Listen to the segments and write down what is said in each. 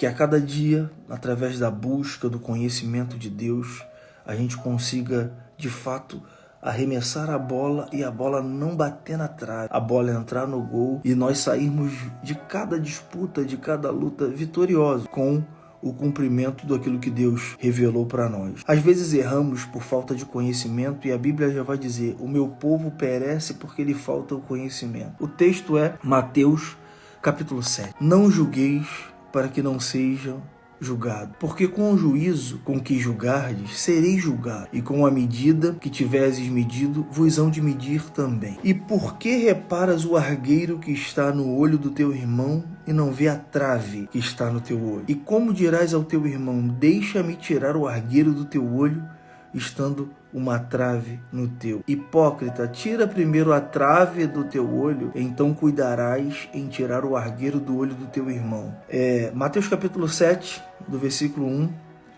que a cada dia, através da busca do conhecimento de Deus, a gente consiga, de fato, arremessar a bola e a bola não bater na trave, a bola entrar no gol e nós sairmos de cada disputa, de cada luta vitoriosos com o cumprimento daquilo que Deus revelou para nós. Às vezes erramos por falta de conhecimento e a Bíblia já vai dizer: o meu povo perece porque lhe falta o conhecimento. O texto é Mateus capítulo 7. Não julgueis para que não sejam julgado, porque com o juízo com que julgardes, sereis julgado, e com a medida que tiveres medido, vos hão de medir também. E por que reparas o argueiro que está no olho do teu irmão, e não vê a trave que está no teu olho? E como dirás ao teu irmão: deixa-me tirar o argueiro do teu olho, estando uma trave no teu? Hipócrita, tira primeiro a trave do teu olho, então cuidarás em tirar o argueiro do olho do teu irmão. Mateus capítulo 7, do versículo 1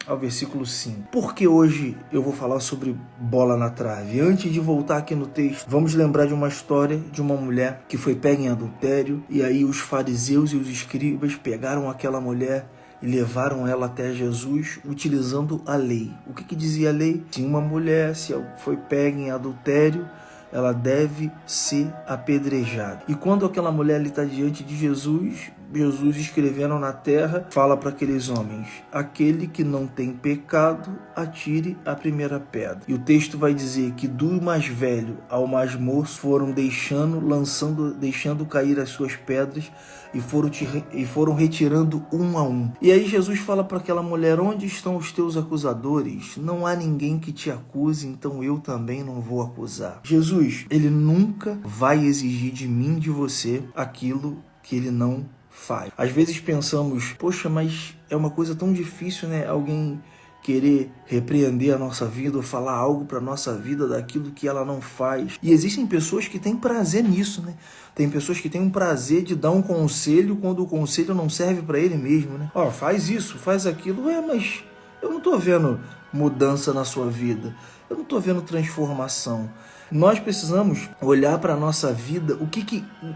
ao versículo 5. Por que hoje eu vou falar sobre bola na trave? Antes de voltar aqui no texto, vamos lembrar de uma história de uma mulher que foi pega em adultério, e aí os fariseus e os escribas pegaram aquela mulher e levaram ela até Jesus utilizando a lei. O que dizia a lei? Se uma mulher foi pega em adultério, ela deve ser apedrejada. E quando aquela mulher está diante de Jesus, Jesus, escrevendo na terra, fala para aqueles homens: aquele que não tem pecado, atire a primeira pedra. E o texto vai dizer que do mais velho ao mais moço foram deixando cair as suas pedras, e foram retirando um a um. E aí Jesus fala para aquela mulher: onde estão os teus acusadores? Não há ninguém que te acuse, então eu também não vou acusar. Jesus, ele nunca vai exigir de mim, de você, aquilo que ele não faz. Às vezes pensamos: poxa, mas é uma coisa tão difícil, né? Alguém querer repreender a nossa vida ou falar algo para a nossa vida daquilo que ela não faz. E existem pessoas que têm prazer nisso, né? Tem pessoas que têm um prazer de dar um conselho quando o conselho não serve para ele mesmo, né? Ó, faz isso, faz aquilo. Mas eu não estou vendo mudança na sua vida. Eu não estou vendo transformação. Nós precisamos olhar para a nossa vida.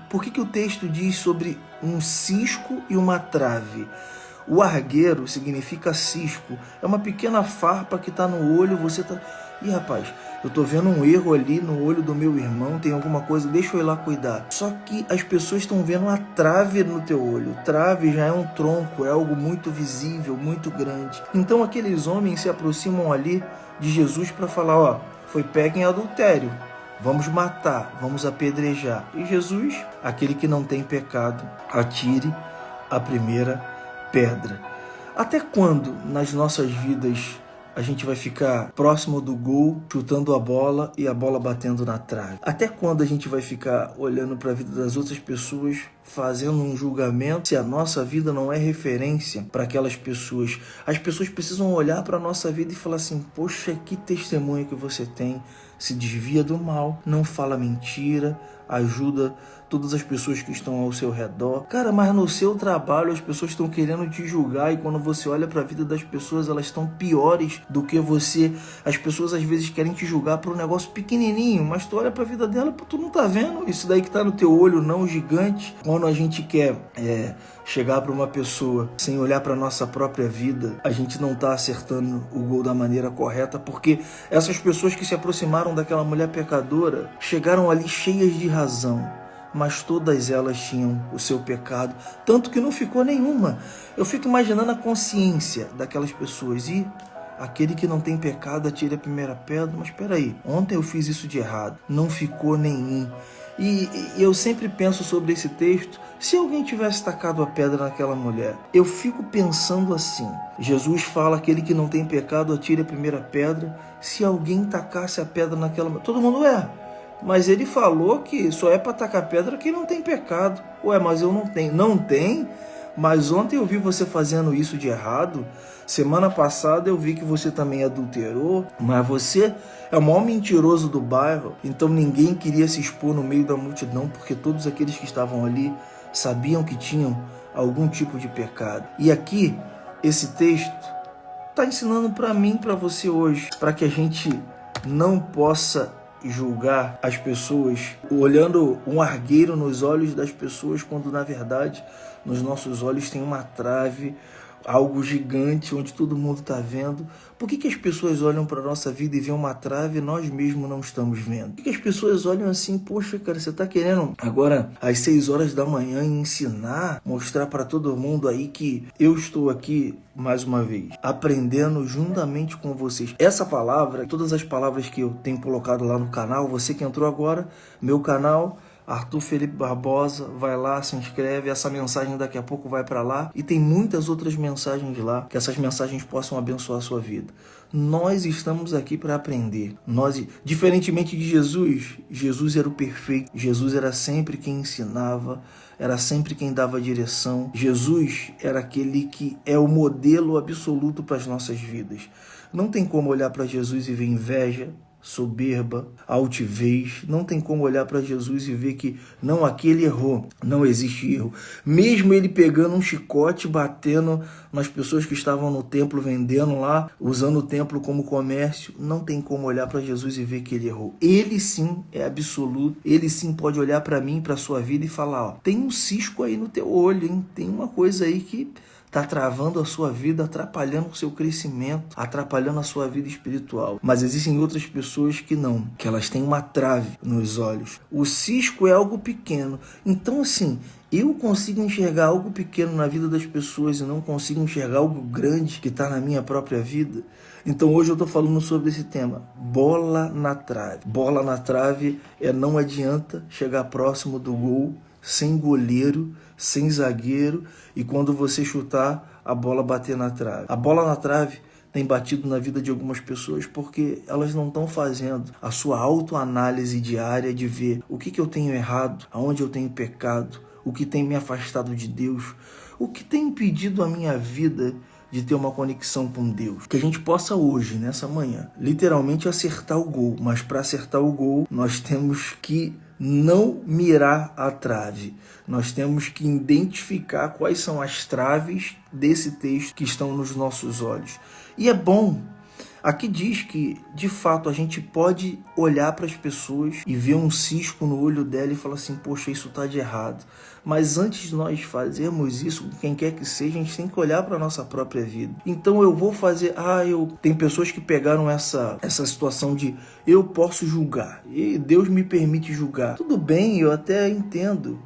Por que o texto diz sobre um cisco e uma trave? O argueiro significa cisco. É uma pequena farpa que está no olho. Você está... Ih, rapaz, eu estou vendo um erro ali no olho do meu irmão. Tem alguma coisa, deixa eu ir lá cuidar. Só que as pessoas estão vendo a trave no teu olho. Trave já é um tronco, é algo muito visível, muito grande. Então aqueles homens se aproximam ali de Jesus para falar: ó, foi pego em adultério, vamos matar, vamos apedrejar. E Jesus, aquele que não tem pecado, atire a primeira pedra. Até quando nas nossas vidas a gente vai ficar próximo do gol, chutando a bola e a bola batendo na trave? Até quando a gente vai ficar olhando para a vida das outras pessoas, fazendo um julgamento, se a nossa vida não é referência para aquelas pessoas? As pessoas precisam olhar para a nossa vida e falar assim: poxa, que testemunho que você tem, se desvia do mal, não fala mentira, ajuda todas as pessoas que estão ao seu redor. Cara, mas no seu trabalho as pessoas estão querendo te julgar, e quando você olha para a vida das pessoas, elas estão piores do que você. As pessoas às vezes querem te julgar por um negócio pequenininho, mas tu olha para a vida dela, tu não tá vendo isso daí que tá no teu olho, não gigante. Quando a gente quer chegar para uma pessoa sem olhar para nossa própria vida, a gente não tá acertando o gol da maneira correta, porque essas pessoas que se aproximaram daquela mulher pecadora chegaram ali cheias de razão, mas todas elas tinham o seu pecado, tanto que não ficou nenhuma. Eu fico imaginando a consciência daquelas pessoas. E aquele que não tem pecado, atire a primeira pedra. Mas espera aí, ontem eu fiz isso de errado, não ficou nenhum. E eu sempre penso sobre esse texto: se alguém tivesse tacado a pedra naquela mulher, eu fico pensando assim: Jesus fala: aquele que não tem pecado, atire a primeira pedra. Se alguém tacasse a pedra naquela mulher, todo mundo mas ele falou que só é para tacar pedra quem não tem pecado. Mas eu não tenho. Não tem? Mas ontem eu vi você fazendo isso de errado. Semana passada eu vi que você também adulterou. Mas você é o maior mentiroso do bairro. Então ninguém queria se expor no meio da multidão, porque todos aqueles que estavam ali sabiam que tinham algum tipo de pecado. E aqui, esse texto está ensinando para mim, para você hoje, para que a gente não possa julgar as pessoas olhando um argueiro nos olhos das pessoas, quando na verdade nos nossos olhos tem uma trave, algo gigante onde todo mundo está vendo. Por que as pessoas olham para a nossa vida e veem uma trave e nós mesmos não estamos vendo? Por que as pessoas olham assim, poxa, cara, você está querendo agora às 6 horas da manhã ensinar, mostrar para todo mundo aí que eu estou aqui mais uma vez, aprendendo juntamente com vocês. Essa palavra, todas as palavras que eu tenho colocado lá no canal, você que entrou agora, meu canal, Arthur Felipe Barbosa, vai lá, se inscreve, essa mensagem daqui a pouco vai para lá e tem muitas outras mensagens lá, que essas mensagens possam abençoar a sua vida. Nós estamos aqui para aprender. Nós, diferentemente de Jesus, Jesus era o perfeito, Jesus era sempre quem ensinava, era sempre quem dava direção. Jesus era aquele que é o modelo absoluto para as nossas vidas. Não tem como olhar para Jesus e ver inveja, soberba, altivez. Não tem como olhar para Jesus e ver que não, aqui ele errou. Não existe erro. Mesmo ele pegando um chicote, batendo nas pessoas que estavam no templo vendendo lá, usando o templo como comércio, não tem como olhar para Jesus e ver que ele errou. Ele sim é absoluto. Ele sim pode olhar para mim, para sua vida e falar, ó, tem um cisco aí no teu olho, hein? Tem uma coisa aí que está travando a sua vida, atrapalhando o seu crescimento, atrapalhando a sua vida espiritual. Mas existem outras pessoas que não, que elas têm uma trave nos olhos. O cisco é algo pequeno. Então, assim, eu consigo enxergar algo pequeno na vida das pessoas e não consigo enxergar algo grande que está na minha própria vida. Então hoje eu estou falando sobre esse tema, bola na trave. Bola na trave não adianta chegar próximo do gol sem goleiro, sem zagueiro e quando você chutar, a bola bater na trave. A bola na trave tem batido na vida de algumas pessoas porque elas não estão fazendo a sua autoanálise diária de ver o que eu tenho errado, aonde eu tenho pecado, o que tem me afastado de Deus, o que tem impedido a minha vida de ter uma conexão com Deus. Que a gente possa hoje, nessa manhã, literalmente acertar o gol. Mas para acertar o gol, nós temos que não mirar a trave. Nós temos que identificar quais são as traves desse texto que estão nos nossos olhos. E é bom. Aqui diz que, de fato, a gente pode olhar para as pessoas e ver um cisco no olho dela e falar assim, poxa, isso está de errado. Mas antes de nós fazermos isso, quem quer que seja, a gente tem que olhar para a nossa própria vida. Então eu vou fazer... Tem pessoas que pegaram essa situação de eu posso julgar e Deus me permite julgar. Tudo bem, eu até entendo.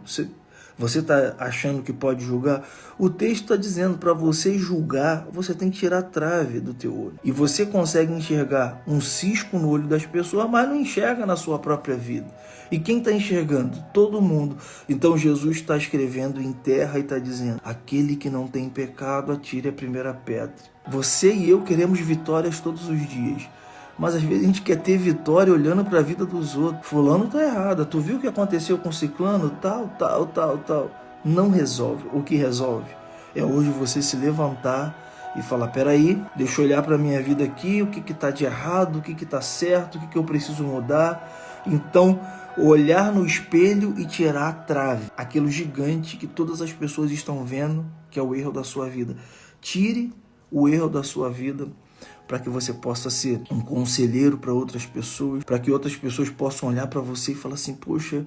Você está achando que pode julgar? O texto está dizendo para você julgar, você tem que tirar a trave do teu olho. E você consegue enxergar um cisco no olho das pessoas, mas não enxerga na sua própria vida. E quem está enxergando? Todo mundo. Então Jesus está escrevendo em terra e está dizendo, aquele que não tem pecado, atire a primeira pedra. Você e eu queremos vitórias todos os dias. Mas às vezes a gente quer ter vitória olhando para a vida dos outros. Fulano tá errado. Tu viu o que aconteceu com ciclano? Tal. Não resolve. O que resolve é hoje você se levantar e falar, peraí, deixa eu olhar para a minha vida aqui, o que tá de errado, o que tá certo, o que eu preciso mudar. Então, olhar no espelho e tirar a trave, aquilo gigante que todas as pessoas estão vendo, que é o erro da sua vida. Tire o erro da sua vida, para que você possa ser um conselheiro para outras pessoas, para que outras pessoas possam olhar para você e falar assim, poxa,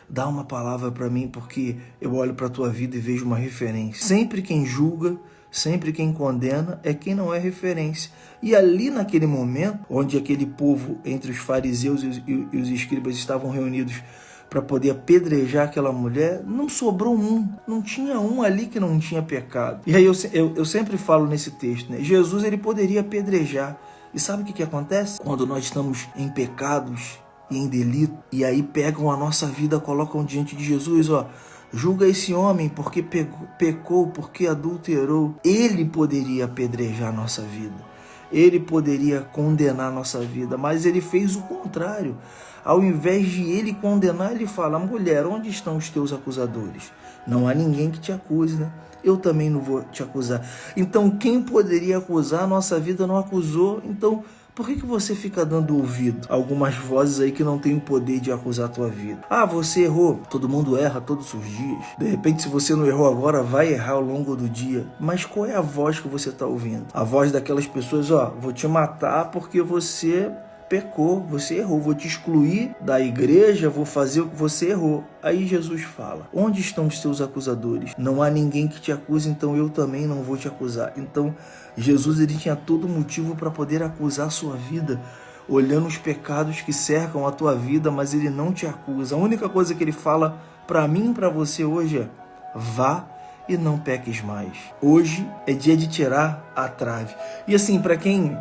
dá uma palavra para mim, porque eu olho para a tua vida e vejo uma referência. Sempre quem julga, sempre quem condena é quem não é referência. E ali naquele momento, onde aquele povo, entre os fariseus e os escribas estavam reunidos para poder apedrejar aquela mulher, não sobrou um, não tinha um ali que não tinha pecado. E aí eu sempre falo nesse texto, né? Jesus, ele poderia apedrejar. E sabe o que acontece? Quando nós estamos em pecados e em delito, e aí pegam a nossa vida, colocam diante de Jesus, ó, julga esse homem porque pecou, porque adulterou. Ele poderia apedrejar a nossa vida. Ele poderia condenar a nossa vida, mas ele fez o contrário. Ao invés de ele condenar, ele fala, mulher, onde estão os teus acusadores? Não há ninguém que te acuse, né? Eu também não vou te acusar. Então, quem poderia acusar a nossa vida não acusou. Então, por que você fica dando ouvido a algumas vozes aí que não têm o poder de acusar a tua vida? Ah, você errou. Todo mundo erra todos os dias. De repente, se você não errou agora, vai errar ao longo do dia. Mas qual é a voz que você está ouvindo? A voz daquelas pessoas, ó, vou te matar porque você pecou, você errou, vou te excluir da igreja, vou fazer o que você errou. Aí Jesus fala: onde estão os teus acusadores? Não há ninguém que te acuse, então eu também não vou te acusar. Então Jesus, ele tinha todo motivo para poder acusar a sua vida, olhando os pecados que cercam a tua vida, mas ele não te acusa. A única coisa que ele fala para mim e para você hoje é: vá e não peques mais. Hoje é dia de tirar a trave. E assim, para quem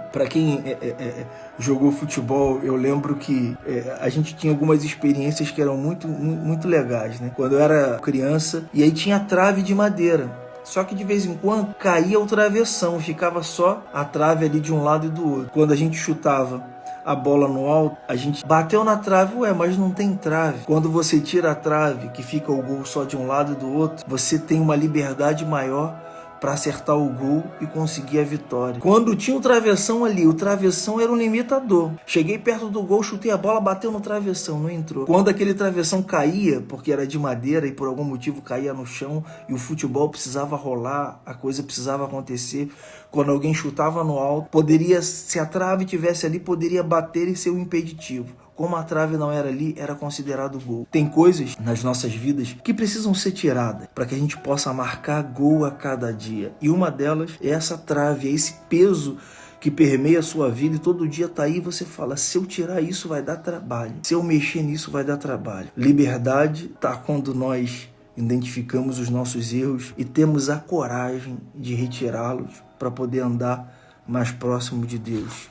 jogou futebol, eu lembro que a gente tinha algumas experiências que eram muito legais, né? Quando eu era criança, e aí tinha trave de madeira. Só que de vez em quando caía o travessão, ficava só a trave ali de um lado e do outro. Quando a gente chutava a bola no alto, a gente bateu na trave, mas não tem trave. Quando você tira a trave, que fica o gol só de um lado e do outro, você tem uma liberdade maior para acertar o gol e conseguir a vitória. Quando tinha o travessão ali, o travessão era um limitador. Cheguei perto do gol, chutei a bola, bateu no travessão, não entrou. Quando aquele travessão caía, porque era de madeira e por algum motivo caía no chão e o futebol precisava rolar, a coisa precisava acontecer, quando alguém chutava no alto, poderia, se a trave tivesse ali, poderia bater e ser um impeditivo. Como a trave não era ali, era considerado gol. Tem coisas nas nossas vidas que precisam ser tiradas para que a gente possa marcar gol a cada dia. E uma delas é essa trave, é esse peso que permeia a sua vida e todo dia tá aí e você fala: se eu tirar isso vai dar trabalho, se eu mexer nisso vai dar trabalho. Liberdade tá quando nós identificamos os nossos erros e temos a coragem de retirá-los para poder andar mais próximo de Deus.